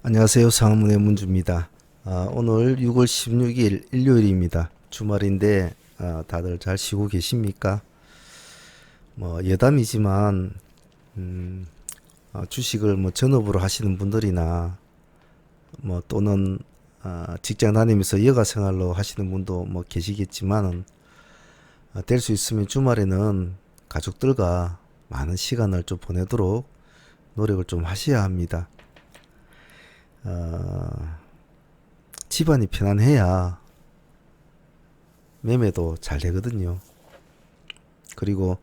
안녕하세요. 상문의 문주입니다. 오늘 6월 16일 일요일입니다. 주말인데 다들 잘 쉬고 계십니까? 뭐 예담이지만 주식을 뭐 전업으로 하시는 분들이나 뭐 또는 직장 다니면서 여가 생활로 하시는 분도 뭐 계시겠지만은 될 수 있으면 주말에는 가족들과 많은 시간을 좀 보내도록 노력을 좀 하셔야 합니다. 어, 집안이 편안해야 매매도 잘 되거든요. 그리고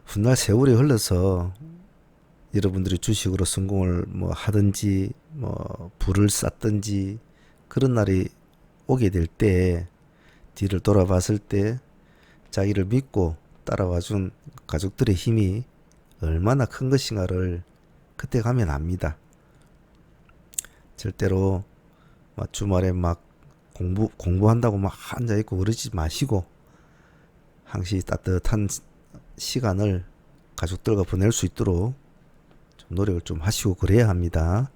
훗날 세월이 흘러서 여러분들이 주식으로 성공을 뭐 하든지 뭐 부를 쌓든지 그런 날이 오게 될 때 뒤를 돌아봤을 때 자기를 믿고 따라와준 가족들의 힘이 얼마나 큰 것인가를 그때 가면 압니다. 절대로 막 주말에 막 공부한다고 막 앉아 있고 그러지 마시고 항시 따뜻한 시간을 가족들과 보낼 수 있도록 좀 노력을 좀 하시고 그래야 합니다.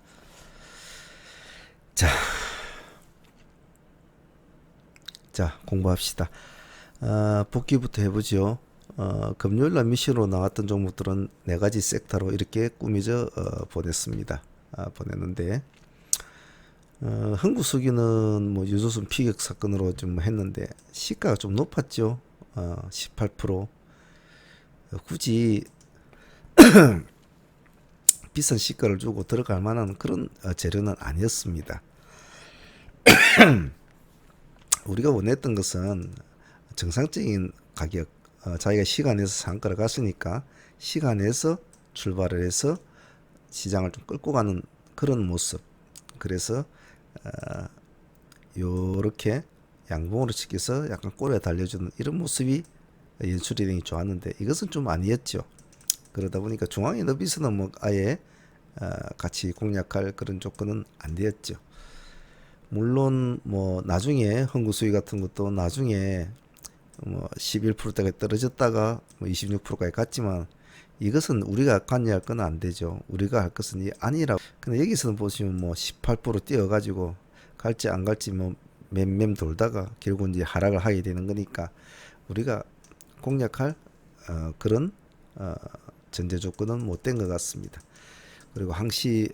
자, 공부합시다. 복귀부터 해보죠. 금요일날 미션으로 나왔던 종목들은 네 가지 섹터로 이렇게 꾸미져 보냈습니다. 보냈는데 흥구수기는 뭐 유조선 피격 사건으로 좀 했는데 시가가 좀 높았죠. 18%. 굳이 비싼 시가를 주고 들어갈 만한 그런 재료는 아니었습니다. 우리가 원했던 것은 정상적인 가격, 자기가 시간에서 상가를 갔으니까 시간에서 출발을 해서 시장을 좀 끌고 가는 그런 모습. 그래서 요렇게 양봉으로 치켜서 약간 꼬리에 달려주는 이런 모습이 연출이 되게 좋았는데 이것은 좀 아니었죠. 그러다 보니까 중앙에 너비스는 뭐 아예 같이 공략할 그런 조건은 안 되었죠. 물론 뭐 나중에 흥구수위 같은 것도 나중에 뭐 11%대가 떨어졌다가 뭐 26%까지 갔지만 이것은 우리가 관여할 건 안 되죠. 우리가 할 것은 아니라고. 근데 여기서는 보시면 뭐 18% 뛰어가지고 갈지 안 갈지 뭐 맴맴 돌다가 결국 이제 하락을 하게 되는 거니까 우리가 공략할 그런 전제 조건은 못 된 것 같습니다. 그리고 항시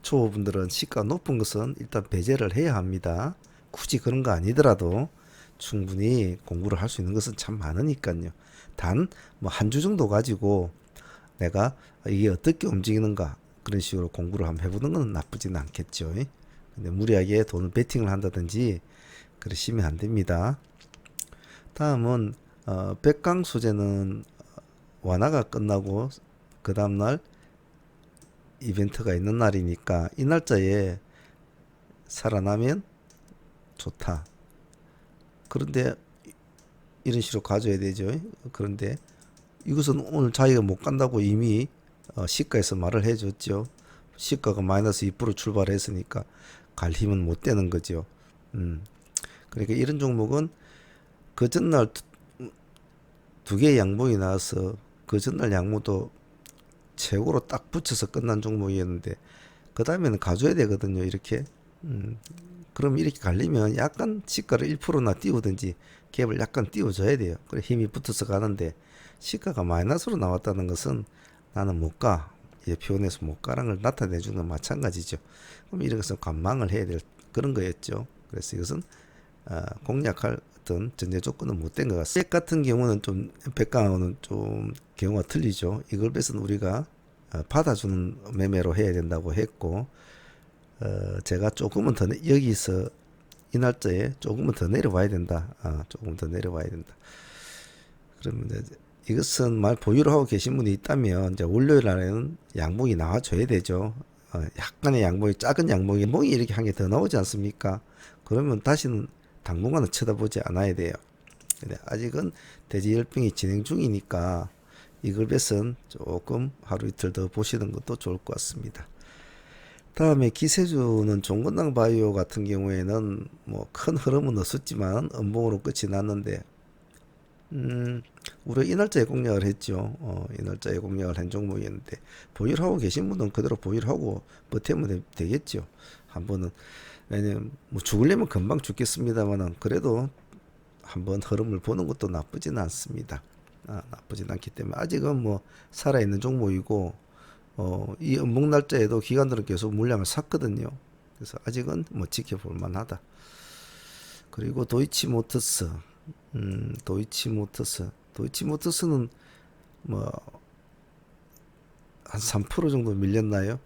초보분들은 시가 높은 것은 일단 배제를 해야 합니다. 굳이 그런 거 아니더라도 충분히 공부를 할 수 있는 것은 참 많으니까요. 단 뭐 한 주 정도 가지고 내가 이게 어떻게 움직이는가 그런 식으로 공부를 한번 해보는 건 나쁘지는 않겠죠. 근데 무리하게 돈을 베팅을 한다든지 그러시면 안 됩니다. 다음은 백강 소재는 완화가 끝나고 그 다음날 이벤트가 있는 날이니까 이 날짜에 살아나면 좋다. 그런데 이런 식으로 가져야 되죠. 그런데 이것은 오늘 자기가 못 간다고 이미 시가에서 말을 해줬죠. 시가가 마이너스 2% 출발했으니까 갈 힘은 못 되는 거죠. 그러니까 이런 종목은 그 전날 두 개의 양봉이 나와서 그 전날 양봉도 최고로 딱 붙여서 끝난 종목이었는데 그 다음에는 가져야 되거든요. 이렇게 그럼 이렇게 갈리면 약간 시가를 1%나 띄우든지 갭을 약간 띄워줘야 돼요. 그래 힘이 붙어서 가는데 시가가 마이너스로 나왔다는 것은 나는 못 가. 표현에서 못 가라는 걸 나타내주는 건 마찬가지죠. 그럼 이런 것은 관망을 해야 될 그런 거였죠. 그래서 이것은 공략할 어떤 전제 조건은 못 된 것 같습니다. 백 같은 경우는 좀 백강하고는 좀 경우가 틀리죠. 이걸 뺏은 우리가 받아주는 매매로 해야 된다고 했고 제가 조금은 더 여기서 이 날짜에 조금은 더 내려와야 된다. 조금 더 내려와야 된다. 그러면 이제 이것은 말 보유를 하고 계신 분이 있다면 이제 월요일 날에는 양봉이 나와줘야 되죠. 약간의 양봉이 작은 양봉이 몽이 이렇게 한 개 더 나오지 않습니까? 그러면 다시는 당분간은 쳐다보지 않아야 돼요. 근데 아직은 대지열병이 진행 중이니까 이걸 뺏은 조금 하루 이틀 더 보시는 것도 좋을 것 같습니다. 다음에 기세주는 종건당 바이오 같은 경우에는 뭐 큰 흐름은 없었지만 음봉으로 끝이 났는데 음, 우리가 이날짜에 공략을 했죠. 이날짜에 공략을 한 종목이었는데 보유를 하고 계신 분은 그대로 보유를 하고 버티면 되겠죠. 한번은 왜냐면 뭐 죽으려면 금방 죽겠습니다만은 그래도 한번 흐름을 보는 것도 나쁘지는 않습니다. 나쁘진 않기 때문에 아직은 뭐 살아있는 종목이고 이 음봉 날짜에도 기관들은 계속 물량을 샀거든요. 그래서 아직은 뭐 지켜볼 만하다. 그리고 도이치모터스는 뭐 한 3% 정도 밀렸나요?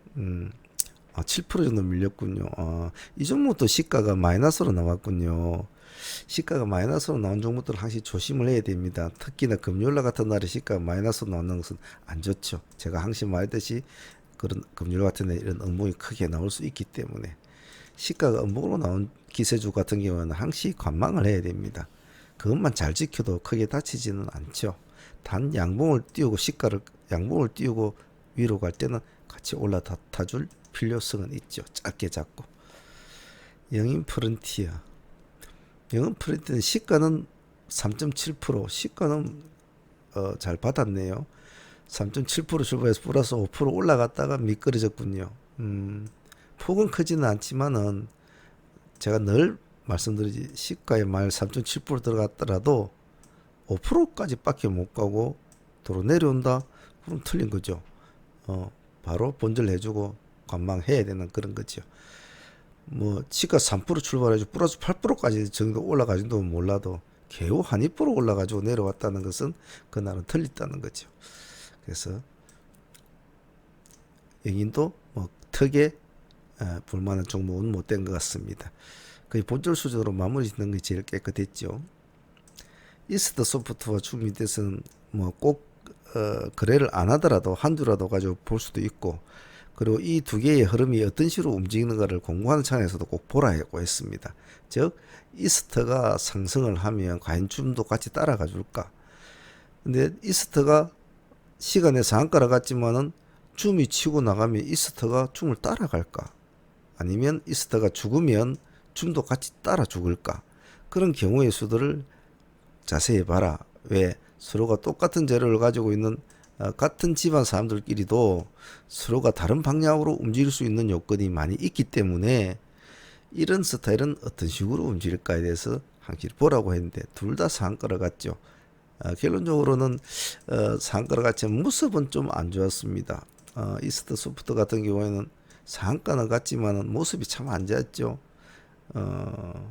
7% 정도 밀렸군요. 이 종목도 시가가 마이너스로 나왔군요. 시가가 마이너스로 나온 종목들은 항상 조심을 해야 됩니다. 특히나 금요일날 같은 날에 시가가 마이너스로 나오는 것은 안 좋죠. 제가 항상 말했듯이 그런 금요일 같은 날 이런 음봉이 크게 나올 수 있기 때문에 시가가 음봉으로 나온 기세주 같은 경우는 항시 관망을 해야 됩니다. 그것만 잘 지켜도 크게 다치지는 않죠. 단 양봉을 띄우고 위로 갈 때는 같이 올라타줄 필요성은 있죠. 짧게 잡고. 영인 프론티어. 영인 프론티어는 시가는 3.7%, 시가는 잘 받았네요. 3.7% 출발해서 플러스 5% 올라갔다가 미끄러졌군요. 폭은 크지는 않지만은 제가 늘 말씀드리지 시가에 말 3.7% 들어갔더라도 5%까지 밖에 못 가고 도로 내려온다? 그럼 틀린 거죠. 바로 본절 해주고 관망해야 되는 그런 거죠. 뭐 시가 3% 출발해서 플러스 8%까지 정도 올라가지도 몰라도 겨우 한 2% 올라가지고 내려왔다는 것은 그날은 틀렸다는 거죠. 그래서 영인도 뭐 턱에 볼만한 종목은 못 된 것 같습니다. 거의 본절 수준으로 마무리 짓는 게 제일 깨끗했죠. 이스트 소프트와 주미대에서는 뭐 꼭 거래를 안 하더라도 한 주라도 가지고 볼 수도 있고, 그리고 이 두 개의 흐름이 어떤 식으로 움직이는가를 공부하는 차원에서도 꼭 보라고 했습니다. 즉 이스트가 상승을 하면 과연 줌도 같이 따라가 줄까. 근데 이스트가 시간에 상한가를 갔지만은 줌이 치고 나가면 이스트가 줌을 따라갈까, 아니면 이스트가 죽으면 줌도 같이 따라 죽을까. 그런 경우의 수들을 자세히 봐라. 왜? 서로가 똑같은 재료를 가지고 있는 같은 집안 사람들끼리도 서로가 다른 방향으로 움직일 수 있는 요건이 많이 있기 때문에 이런 스타일은 어떤 식으로 움직일까에 대해서 항상 보라고 했는데 둘 다 상한가를 갔죠. 결론적으로는 상한가를 갔지만 모습은 좀 안 좋았습니다. 이스트 소프트 같은 경우에는 상한가는 갔지만 모습이 참 안 좋았죠.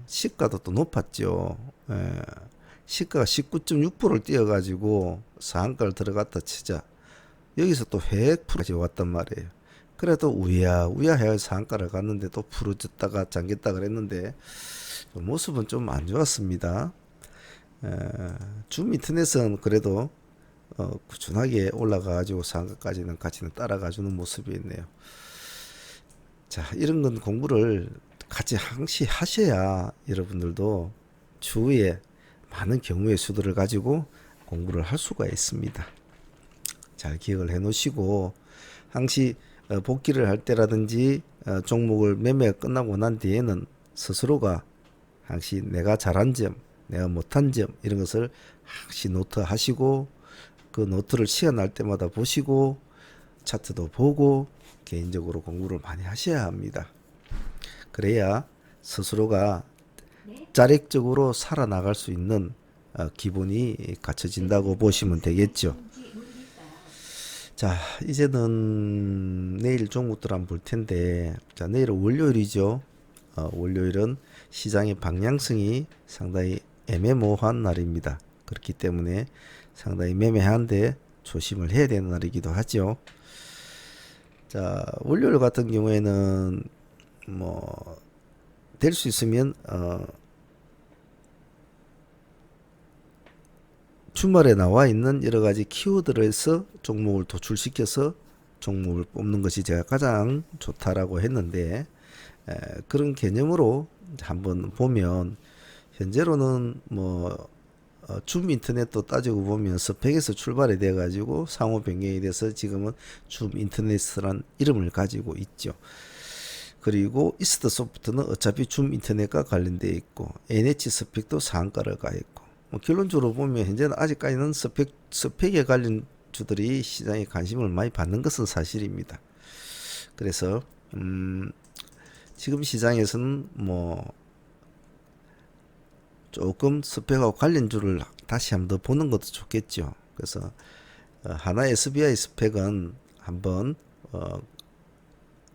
시가도 또 높았죠. 시가가 19.6%를 뛰어가지고 상한가를 들어갔다 치자 여기서 또 100%까지 왔단 말이에요. 그래도 우야우야 해야 상한가를 갔는데 또 부러졌다가 잠겼다 그랬는데 모습은 좀 안 좋았습니다. 줌 인터넷은 그래도 꾸준하게 올라가가지고 상한가까지는 같이는 따라가주는 모습이 있네요. 자, 이런 건 공부를 같이 항시 하셔야 여러분들도 추후에 많은 경우의 수들을 가지고 공부를 할 수가 있습니다. 잘 기억을 해 놓으시고 항시 복귀를 할 때라든지 종목을 매매가 끝나고 난 뒤에는 스스로가 항시 내가 잘한 점, 내가 못한 점 이런 것을 항시 노트하시고 그 노트를 시간 날 때마다 보시고 차트도 보고 개인적으로 공부를 많이 하셔야 합니다. 그래야 스스로가 자력적으로 살아나갈 수 있는 기본이 갖춰진다고 보시면 되겠죠. 자, 이제는 내일 종목들 한번 볼 텐데, 자, 내일은 월요일이죠. 월요일은 시장의 방향성이 상당히 애매모호한 날입니다. 그렇기 때문에 상당히 매매한데 조심을 해야 되는 날이기도 하죠. 자, 월요일 같은 경우에는 뭐 될 수 있으면 주말에 나와 있는 여러 가지 키워드를 해서 종목을 도출시켜서 종목을 뽑는 것이 제가 가장 좋다라고 했는데, 그런 개념으로 한번 보면 현재로는 뭐 줌 인터넷도 따지고 보면 스펙에서 출발이 돼 가지고 상호 변경이 돼서 지금은 줌 인터넷이라는 이름을 가지고 있죠. 그리고 이스트 소프트는 어차피 줌 인터넷과 관련되어 있고 NH 스펙도 상한가를 가 있고 뭐 결론적으로 보면 현재는 아직까지는 스펙에 관련 주들이 시장에 관심을 많이 받는 것은 사실입니다. 그래서 지금 시장에서는 뭐 조금 스펙하고 관련주를 다시 한번 더 보는 것도 좋겠죠. 그래서 하나 SBI 스펙은 한번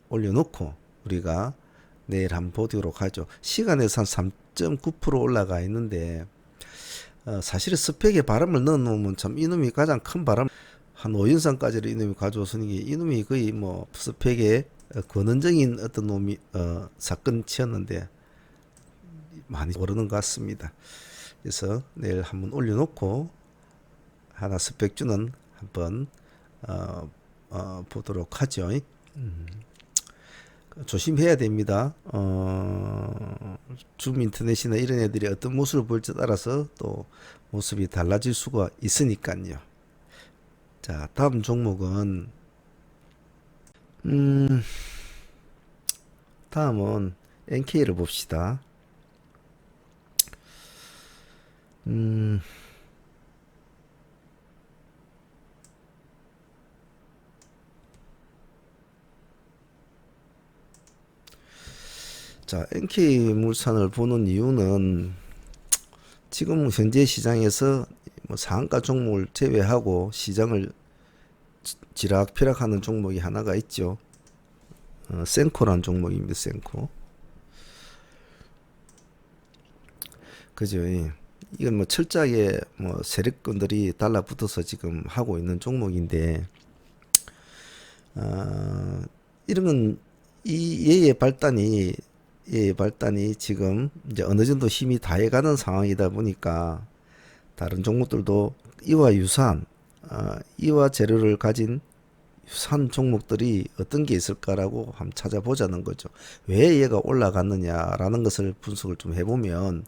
올려놓고 우리가 내일 한번 보도록 하죠. 시간에서 한 3.9% 올라가 있는데 사실은 스펙에 바람을 넣어놓으면 참 이놈이 가장 큰 바람 한 5연산까지를 이놈이 가져왔으니 이놈이 거의 뭐 스펙에 근원적인 어떤 놈이 사건치였는데 많이 오르는 것 같습니다. 그래서 내일 한번 올려놓고 하나 스펙주는 한번 보도록 하죠. 조심해야 됩니다. 줌 인터넷이나 이런 애들이 어떤 모습을 보일지 따라서 또 모습이 달라질 수가 있으니까요. 자, 다음 종목은 다음은 NK를 봅시다. 자, NK물산을 보는 이유는 지금 현재 시장에서 뭐 상한가 종목을 제외하고 시장을 지락펴락하는 종목이 하나가 있죠. 센코라는 종목입니다. 센코. 그죠? 이건 뭐 철저하게 뭐 세력권들이 달라붙어서 지금 하고 있는 종목인데, 이런 건 얘의 발단이 지금 이제 어느 정도 힘이 다해가는 상황이다 보니까 다른 종목들도 이와 유사한 이와 재료를 가진 유사한 종목들이 어떤 게 있을까라고 한번 찾아보자는 거죠. 왜 얘가 올라갔느냐라는 것을 분석을 좀 해보면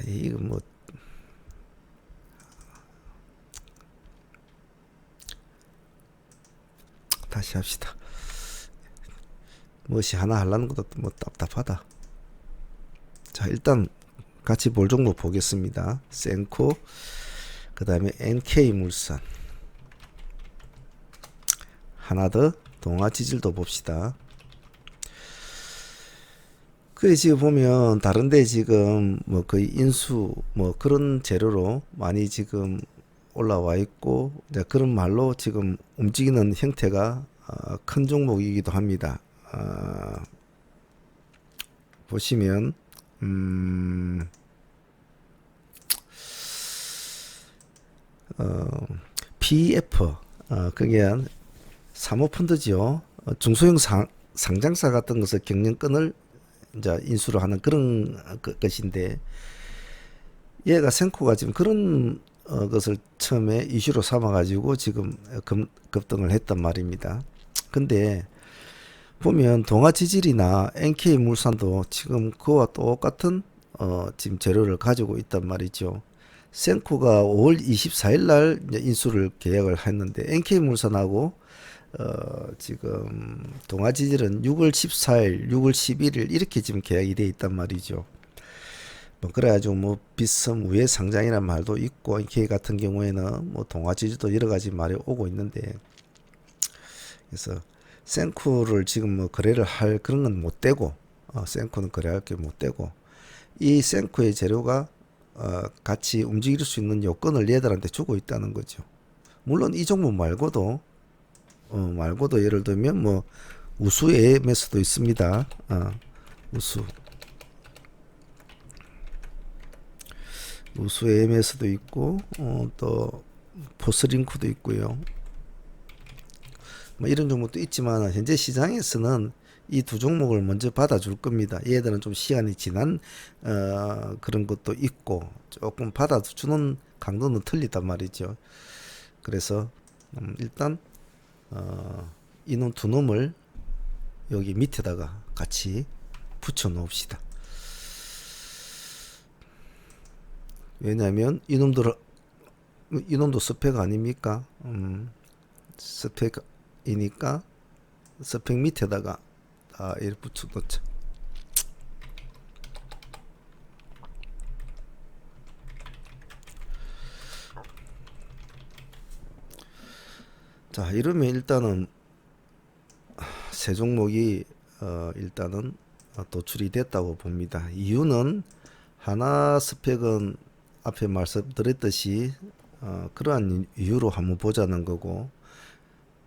이거 뭐 다시 합시다. 무엇이 하나 하려는 것도 뭐 답답하다. 자, 일단 같이 볼 종목 보겠습니다. 센코, 그 다음에 NK물산, 하나 더 동아지질도 봅시다. 그래 지금 보면 다른데 지금 뭐 거의 인수 뭐 그런 재료로 많이 지금 올라와 있고 그런 말로 지금 움직이는 형태가 큰 종목이기도 합니다. 보시면 PF 그게 사모펀드죠. 중소형 상장사 같은 것을 경영권을 이제 인수를 하는 그런 것인데 얘가 센코가 지금 그런 것을 처음에 이슈로 삼아가지고 지금 급등을 했단 말입니다. 근데 보면 동아지질이나 NK물산도 지금 그와 똑같은 지금 재료를 가지고 있단 말이죠. 센코가 5월 24일 날 인수를 계약을 했는데 NK물산하고 지금 동아지질은 6월 14일, 6월 11일 이렇게 지금 계약이 돼 있단 말이죠. 뭐 그래가지고 뭐 빗썸 우회 상장이라는 말도 있고 NK 같은 경우에는 뭐 동아지질도 여러 가지 말이 오고 있는데 그래서 센코를 지금 뭐 거래를 할 그런 건 못 되고 센코는 거래할 게 못 되고 이 센코의 재료가 같이 움직일 수 있는 요건을 얘들한테 주고 있다는 거죠. 물론 이 종목 말고도 예를 들면 뭐 우수 AMS도 있습니다. 우수 AMS도 있고 또 포스링크도 있고요. 뭐 이런 종목도 있지만 현재 시장에서는 이 두 종목을 먼저 받아줄 겁니다. 얘들은 좀 시간이 지난 그런 것도 있고 조금 받아주는 강도는 틀리단 말이죠. 그래서 일단 이놈 두 놈을 여기 밑에다가 같이 붙여 놓읍시다. 왜냐하면 이놈도 스펙 아닙니까? 스펙이니까 스펙 밑에다가 이렇게 붙여 놓자. 자, 이러면 일단은 세 종목이 일단은 도출이 됐다고 봅니다. 이유는 하나 스펙은 앞에 말씀드렸듯이 그러한 이유로 한번 보자는 거고,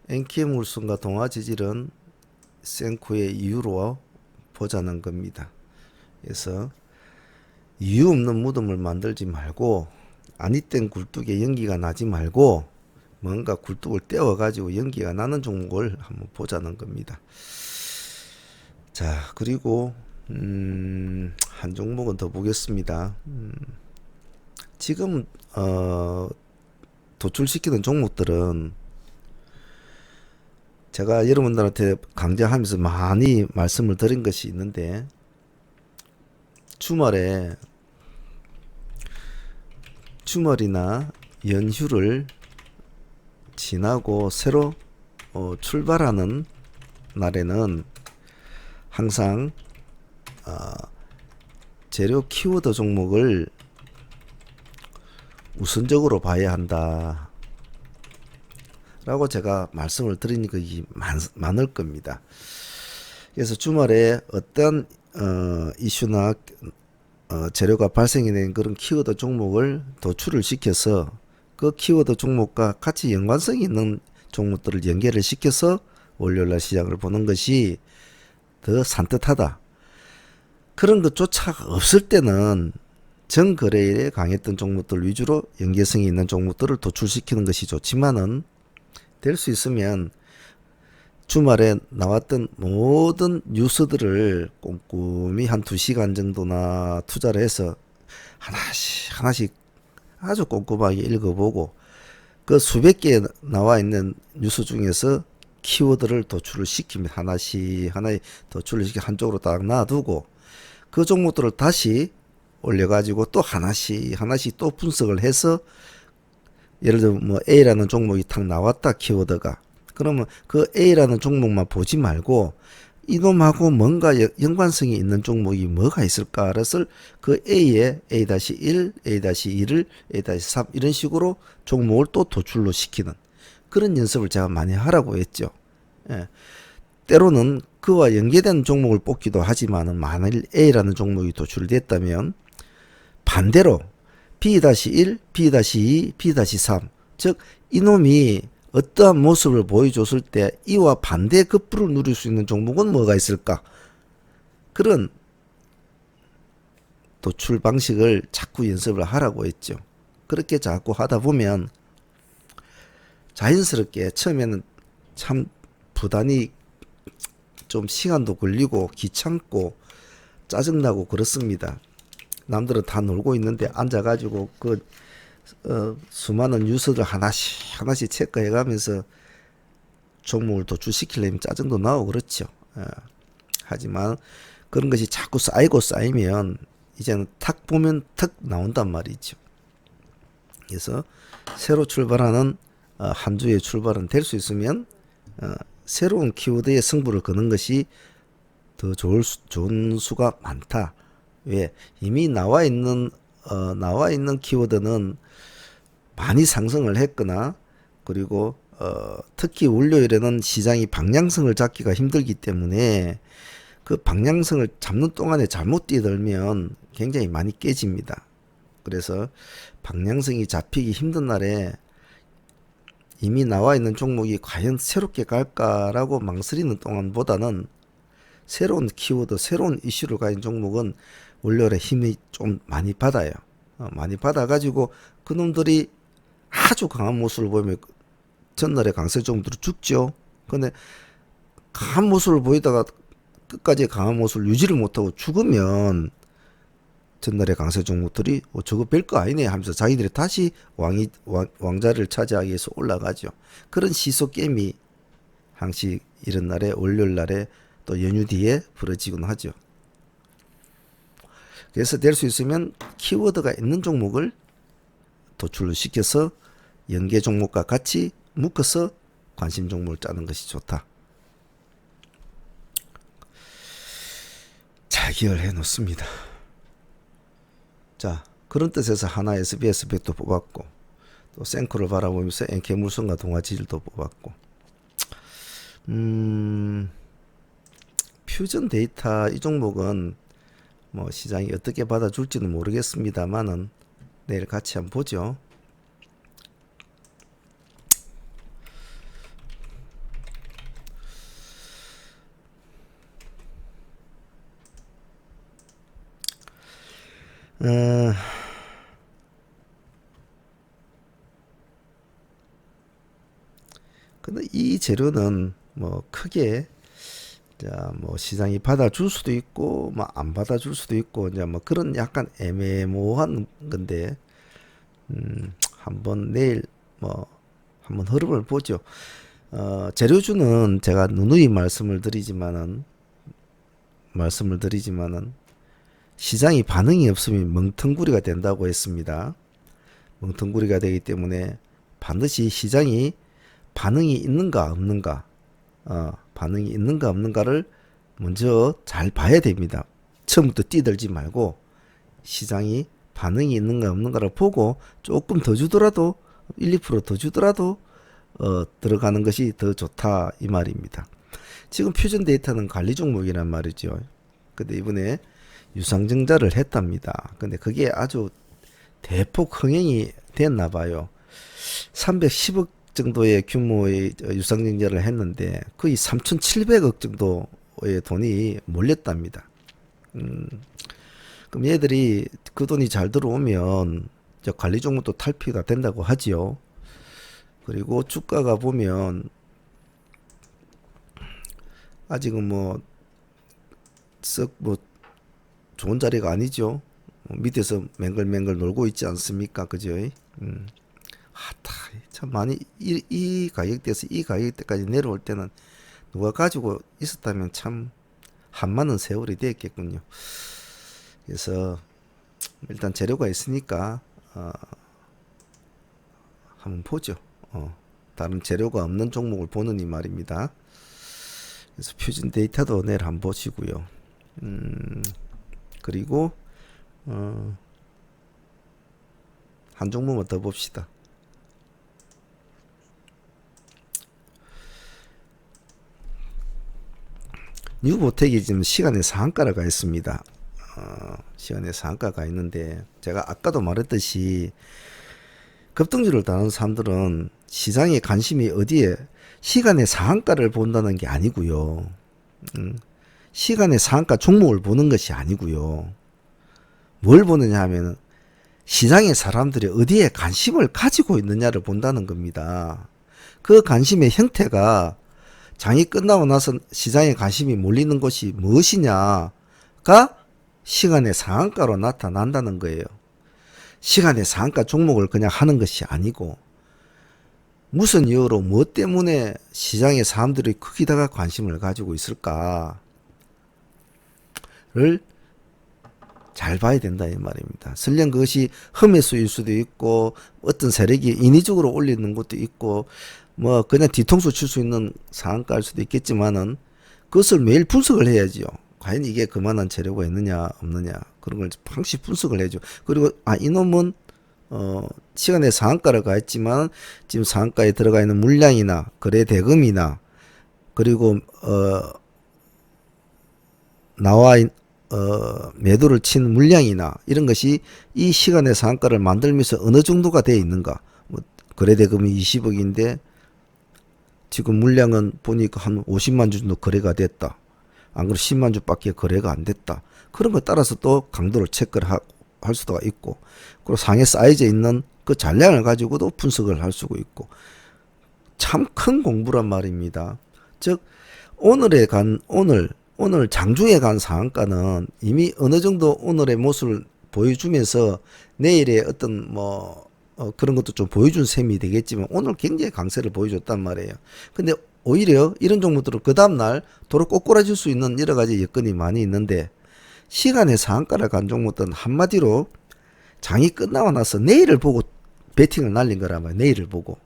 NKM 울순과 동아지질은 센코의 이유로 보자는 겁니다. 그래서 이유 없는 무덤을 만들지 말고, 아니땐 굴뚝에 연기가 나지 말고 뭔가 굴뚝을 떼어가지고 연기가 나는 종목을 한번 보자는 겁니다. 자, 그리고 한 종목은 더 보겠습니다. 지금 도출시키는 종목들은 제가 여러분들한테 강좌하면서 많이 말씀을 드린 것이 있는데, 주말이나 연휴를 지나고 새로 출발하는 날에는 항상 재료 키워드 종목을 우선적으로 봐야 한다 라고 제가 말씀을 드리니까 많을 겁니다. 그래서 주말에 어떤 이슈나 재료가 발생이 된 그런 키워드 종목을 도출을 시켜서 그 키워드 종목과 같이 연관성이 있는 종목들을 연계를 시켜서 월요일날 시장을 보는 것이 더 산뜻하다. 그런 것조차 없을 때는 전거래일에 강했던 종목들 위주로 연계성이 있는 종목들을 도출시키는 것이 좋지만은, 될 수 있으면 주말에 나왔던 모든 뉴스들을 꼼꼼히 한 2시간 정도나 투자를 해서 하나씩 아주 꼼꼼하게 읽어보고, 그 수백 개 나와 있는 뉴스 중에서 키워드를 도출을 시키면 하나씩 도출을 시켜 한쪽으로 딱 놔두고, 그 종목들을 다시 올려가지고 또 하나씩 또 분석을 해서, 예를 들어 뭐 A라는 종목이 탁 나왔다, 키워드가. 그러면 그 A라는 종목만 보지 말고 이놈하고 뭔가 연관성이 있는 종목이 뭐가 있을까를 그 A에 A-1, A-2를 A-3 이런 식으로 종목을 또 도출로 시키는 그런 연습을 제가 많이 하라고 했죠. 예. 때로는 그와 연계된 종목을 뽑기도 하지만은, 만일 A라는 종목이 도출됐다면 반대로 B-1, B-2, B-3, 즉 이놈이 어떠한 모습을 보여줬을 때 이와 반대 급부를 누릴 수 있는 종목은 뭐가 있을까? 그런 도출 방식을 자꾸 연습을 하라고 했죠. 그렇게 자꾸 하다 보면 자연스럽게, 처음에는 참 부단히 좀 시간도 걸리고 귀찮고 짜증나고 그렇습니다. 남들은 다 놀고 있는데 앉아가지고 수많은 뉴스들 하나씩 체크해가면서 종목을 도출시키려면 짜증도 나고 그렇죠. 하지만 그런 것이 자꾸 쌓이면 이제는 탁 보면 탁 나온단 말이죠. 그래서 새로 출발하는 한 주의 출발은 될 수 있으면 새로운 키워드에 승부를 거는 것이 더 좋은 수가 많다. 왜? 이미 나와 있는 키워드는 많이 상승을 했거나, 그리고 특히 월요일에는 시장이 방향성을 잡기가 힘들기 때문에 그 방향성을 잡는 동안에 잘못 뛰어들면 굉장히 많이 깨집니다. 그래서 방향성이 잡히기 힘든 날에 이미 나와 있는 종목이 과연 새롭게 갈까라고 망설이는 동안보다는, 새로운 키워드, 새로운 이슈를 가진 종목은 월요일에 힘이 좀 많이 받아요. 많이 받아가지고 그놈들이 아주 강한 모습을 보이면 전날에 강세 종목들이 죽죠. 근데 강한 모습을 보이다가 끝까지 강한 모습을 유지를 못하고 죽으면 전날에 강세 종목들이 저거 별거 아니네 하면서 자기들이 다시 왕자를 차지하기 위해서 올라가죠. 그런 시소 게임이 항상 이런 날에, 월요일 날에 또 연휴 뒤에 벌어지곤 하죠. 그래서 될 수 있으면 키워드가 있는 종목을 도출로 시켜서 연계 종목과 같이 묶어서 관심 종목을 짜는 것이 좋다. 해결해 놓습니다. 자, 그런 뜻에서 하나 SBS 100도 뽑았고, 또 생코를 바라보면서 NK물성과 동아지질도 뽑았고, 퓨전 데이터 이 종목은 뭐 시장이 어떻게 받아줄지는 모르겠습니다만은 내일 같이 한번 보죠. 근데 이 재료는 뭐 크게 자, 뭐 시장이 받아줄 수도 있고 뭐 안 받아줄 수도 있고 이제 뭐 그런 약간 애매모호한 건데 한번 내일 뭐 한번 흐름을 보죠. 재료주는 제가 누누이 말씀을 드리지만은 시장이 반응이 없으면 멍텅구리가 된다고 했습니다. 멍텅구리가 되기 때문에 반드시 시장이 반응이 있는가 없는가, 반응이 있는가 없는가를 먼저 잘 봐야 됩니다. 처음부터 뛰들지 말고 시장이 반응이 있는가 없는가를 보고 조금 더 주더라도 1, 2%더 주더라도 들어가는 것이 더 좋다 이 말입니다. 지금 퓨전 데이터는 관리 종목이란 말이죠. 근데 이번에 유상증자를 했답니다. 근데 그게 아주 대폭 흥행이 됐나 봐요. 310억 정도의 규모의 유상증자를 했는데 거의 3,700억 정도의 돈이 몰렸답니다. 그럼 얘들이 그 돈이 잘 들어오면 관리 종목도 탈피가 된다고 하지요. 그리고 주가가 보면 아직은 뭐 썩 뭐 좋은 자리가 아니죠. 밑에서 맹글맹글 놀고 있지 않습니까? 그죠? 참 많이 이 가격대에서 이 가격대까지 내려올 때는 누가 가지고 있었다면 참 한많은 세월이 됐겠군요. 그래서 일단 재료가 있으니까 한번 보죠. 다른 재료가 없는 종목을 보는 이 말입니다. 그래서 퓨전 데이터도 내일 한번 보시고요. 그리고 한 종목만 더 봅시다. 뉴보텍이 지금 시간의 상한가를 가 있습니다. 시간의 상한가가 있는데 제가 아까도 말했듯이 급등주를 다루는 사람들은 시장의 관심이 어디에 시간의 상한가를 본다는 게 아니고요. 시간의 상한가 종목을 보는 것이 아니고요. 뭘 보느냐 하면 시장의 사람들이 어디에 관심을 가지고 있느냐를 본다는 겁니다. 그 관심의 형태가 장이 끝나고 나서 시장에 관심이 몰리는 것이 무엇이냐가 시간의 상한가로 나타난다는 거예요. 시간의 상한가 종목을 그냥 하는 것이 아니고 무슨 이유로 뭐 때문에 시장의 사람들이 크기다가 관심을 가지고 있을까를 잘 봐야 된다 이 말입니다. 설령 그것이 흠매수일 수도 있고 어떤 세력이 인위적으로 올리는 것도 있고 뭐 그냥 뒤통수 칠 수 있는 상한가일 수도 있겠지만은 그것을 매일 분석을 해야지요. 과연 이게 그만한 재료가 있느냐 없느냐 그런 걸 항시 분석을 해야죠. 그리고 이놈은 시간의 상한가를 가했지만 지금 상한가에 들어가 있는 물량이나 거래 대금이나 그리고 나와 매도를 친 물량이나 이런 것이 이 시간의 상한가를 만들면서 어느 정도가 되어 있는가. 뭐 거래 대금이 20억인데 지금 물량은 보니까 한 50만 주 정도 거래가 됐다. 안 그래도 10만 주밖에 거래가 안 됐다. 그런 거에 따라서 또 강도를 체크를 할 수가 있고, 그리고 상해 사이즈에 있는 그 잔량을 가지고도 분석을 할 수가 있고, 참 큰 공부란 말입니다. 즉 오늘 장중에 간 상한가는 이미 어느 정도 오늘의 모습을 보여주면서 내일의 어떤 그런 것도 좀 보여준 셈이 되겠지만 오늘 굉장히 강세를 보여줬단 말이에요. 근데 오히려 이런 종목들은 그 다음날 도로 꼬꾸라질 수 있는 여러 가지 여건이 많이 있는데 시간의 상한가를 간 종목들은 한마디로 장이 끝나고 나서 내일을 보고 베팅을 날린 거란 말이에요. 내일을 보고.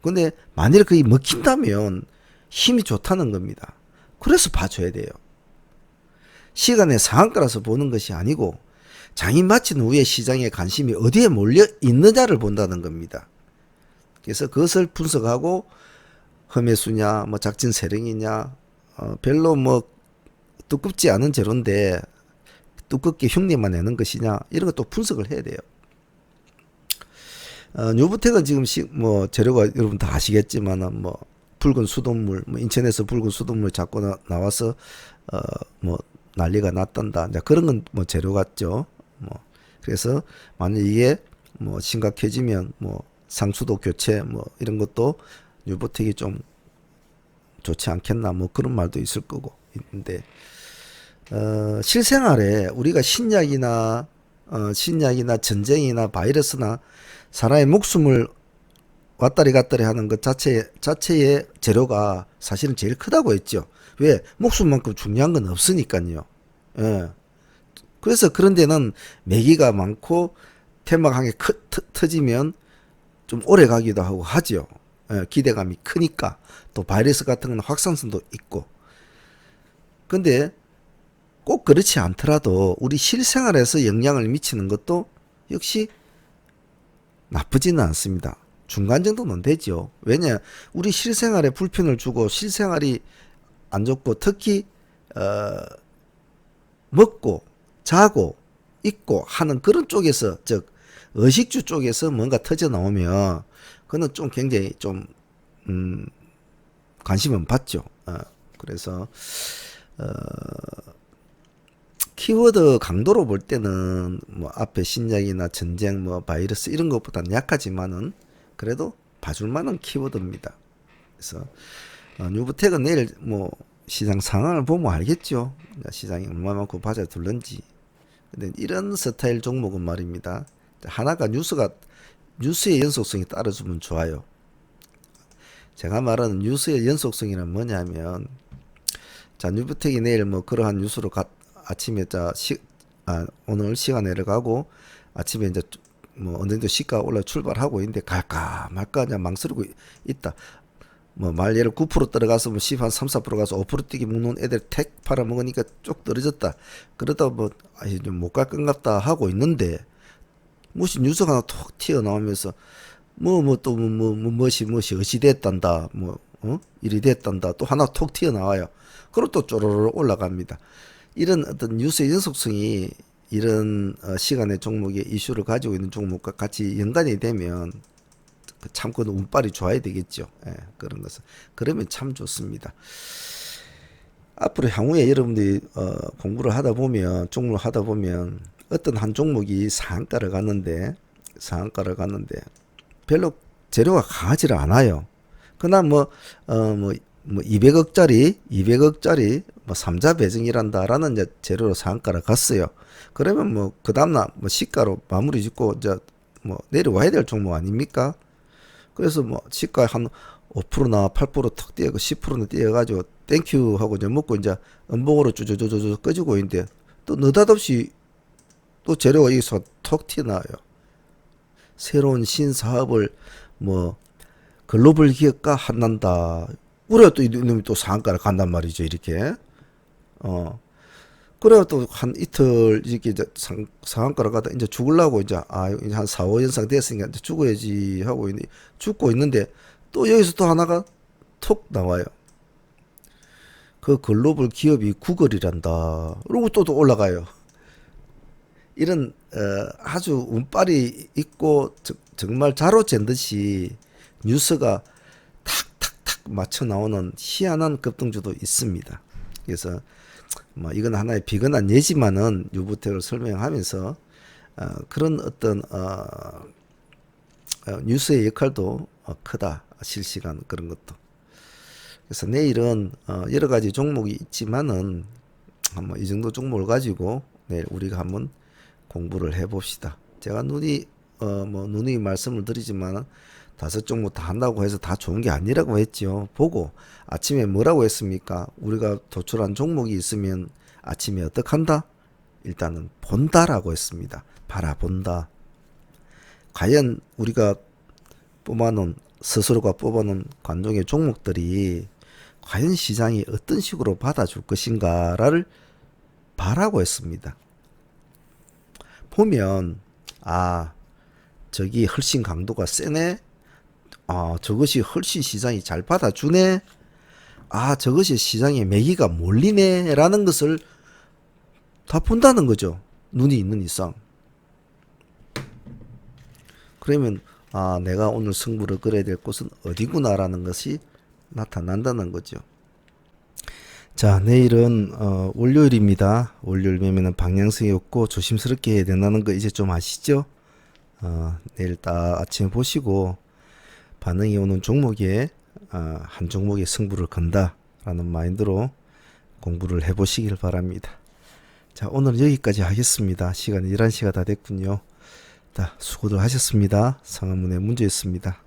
근데 만일에 그게 먹힌다면 힘이 좋다는 겁니다. 그래서 봐줘야 돼요. 시간의 상한가라서 보는 것이 아니고 장이 마친 후에 시장의 관심이 어디에 몰려 있느냐를 본다는 겁니다. 그래서 그것을 분석하고 험해수냐 뭐 작진 세력이냐 별로 뭐 두껍지 않은 재료인데 두껍게 흉내만 내는 것이냐 이런 것도 분석을 해야 돼요. 뉴브텍은 지금 뭐 재료가 여러분 다 아시겠지만은 뭐 붉은 수돗물 뭐 인천에서 붉은 수돗물 자꾸 나와서 뭐 난리가 났단다. 이제 그런 건 뭐 재료 같죠. 뭐 그래서 만약 이게 뭐 심각해지면 뭐 상수도 교체 뭐 이런 것도 뉴브텍이 좀 좋지 않겠나 뭐 그런 말도 있을 거고 있는데 실생활에 우리가 신약이나 전쟁이나 바이러스나 사람의 목숨을 왔다리 갔다리 하는 것 자체의 재료가 사실은 제일 크다고 했죠. 왜? 목숨만큼 중요한 건 없으니까요. 예. 그래서 그런 데는 매기가 많고 테마강이 터지면 좀 오래 가기도 하고 하죠. 예, 기대감이 크니까. 또 바이러스 같은 건 확산성도 있고. 근데 꼭 그렇지 않더라도 우리 실생활에서 영향을 미치는 것도 역시 나쁘지는 않습니다. 중간 정도는 되죠. 왜냐 우리 실생활에 불편을 주고 실생활이 안 좋고 특히 먹고 자고 있고 하는 그런 쪽에서 즉 의식주 쪽에서 뭔가 터져 나오면 그는 좀 굉장히 좀 관심은 받죠. 그래서 키워드 강도로 볼 때는 뭐 앞에 신약이나 전쟁 뭐 바이러스 이런 것보다는 약하지만은 그래도 봐줄 만한 키워드입니다. 그래서 뉴브텍은 내일 뭐 시장 상황을 보면 알겠죠. 시장이 얼마만큼 받아둘는지. 근데 이런 스타일 종목은 말입니다. 하나가 뉴스의 연속성이 따라주면 좋아요. 제가 말하는 뉴스의 연속성이란 뭐냐면 자 뉴브텍이 내일 뭐 그러한 뉴스로 아침에 오늘 시간에 내려가고 아침에 이제 뭐 어느 정도 시가 올라 출발하고 있는데 갈까 말까 그냥 망설이고 있다. 뭐 말예를 9% 떨어가서 뭐 10, 한 3, 4% 가서 5% 뛰기 먹는 애들 택 팔아먹으니까 쭉 떨어졌다. 그러다 뭐 못 갈 것 같다 하고 있는데 무슨 뉴스가 하나 톡 튀어나오면서 무엇이 어찌 됐단다 이리 됐단다 또 하나 톡 튀어나와요. 그리고 또 쪼르르 올라갑니다. 이런 어떤 뉴스의 연속성이 이런 시간의 종목의 이슈를 가지고 있는 종목과 같이 연관이 되면 참 그 운빨이 좋아야 되겠죠. 예, 그런 것은 그러면 참 좋습니다. 앞으로 향후에 여러분들이 공부를 하다 보면 종목을 하다 보면 어떤 한 종목이 상한가를 갔는데 별로 재료가 강하지를 않아요. 그러나 뭐 200억짜리 뭐 삼자 배정이란다라는 이제 재료로 상한가를 갔어요. 그러면 뭐 그 다음날 뭐 시가로 마무리 짓고 이제 뭐 내려와야 될 종목 아닙니까? 그래서 뭐 시가 한 5%나 8%턱 뛰어고 10%나 뛰어가지고 땡큐 하고 이제 먹고 이제 음봉으로 쪼쪼쪼쪼 꺼지고 있는데 또 느닷없이 또 재료가 여기서 턱 튀어나와요. 새로운 신사업을 뭐 글로벌 기업가 한난다. 그래야 또 이놈이 또 상한가를 간단 말이죠. 이렇게. 그래야 또 한 이틀 이렇게 이제 상한가를 가다 이제 죽으려고 이제 이제 한 4, 5연상 됐으니까 이제 죽어야지 하고 죽고 있는데 또 여기서 또 하나가 톡 나와요. 그 글로벌 기업이 구글이란다. 그리고 또 올라가요. 이런 아주 운빨이 있고 정말 자로 잰 듯이 뉴스가 탁탁탁 맞춰 나오는 희한한 급등주도 있습니다. 그래서 뭐 이건 하나의 비근한 예지만은 뉴브텍을 설명하면서 그런 어떤 뉴스의 역할도 크다. 실시간 그런 것도. 그래서 내일은 여러 가지 종목이 있지만은 한번 이 정도 종목을 가지고 내일 우리가 한번 공부를 해봅시다. 제가 누누이 말씀을 드리지만 5종목 다 한다고 해서 다 좋은 게 아니라고 했죠. 보고 아침에 뭐라고 했습니까? 우리가 도출한 종목이 있으면 아침에 어떻게 한다? 일단은 본다라고 했습니다. 바라본다. 과연 우리가 스스로가 뽑아놓은 관종의 종목들이 과연 시장이 어떤 식으로 받아줄 것인가를 바라고 했습니다. 보면 저기 훨씬 강도가 세네. 저것이 훨씬 시장이 잘 받아주네. 저것이 시장에 매기가 몰리네 라는 것을 다 본다는 거죠. 눈이 있는 이상. 그러면 내가 오늘 승부를 걸어야 될 곳은 어디구나라는 것이 나타난다는 거죠. 자, 내일은 월요일입니다. 월요일 매매는 방향성이 없고 조심스럽게 해야 된다는 거 이제 좀 아시죠? 내일 딱 아침에 보시고 반응이 오는 종목에 한 종목의 승부를 건다라는 마인드로 공부를 해보시길 바랍니다. 자, 오늘은 여기까지 하겠습니다. 시간이 11시가 다 됐군요. 자, 수고들 하셨습니다. 상한문의 문제였습니다.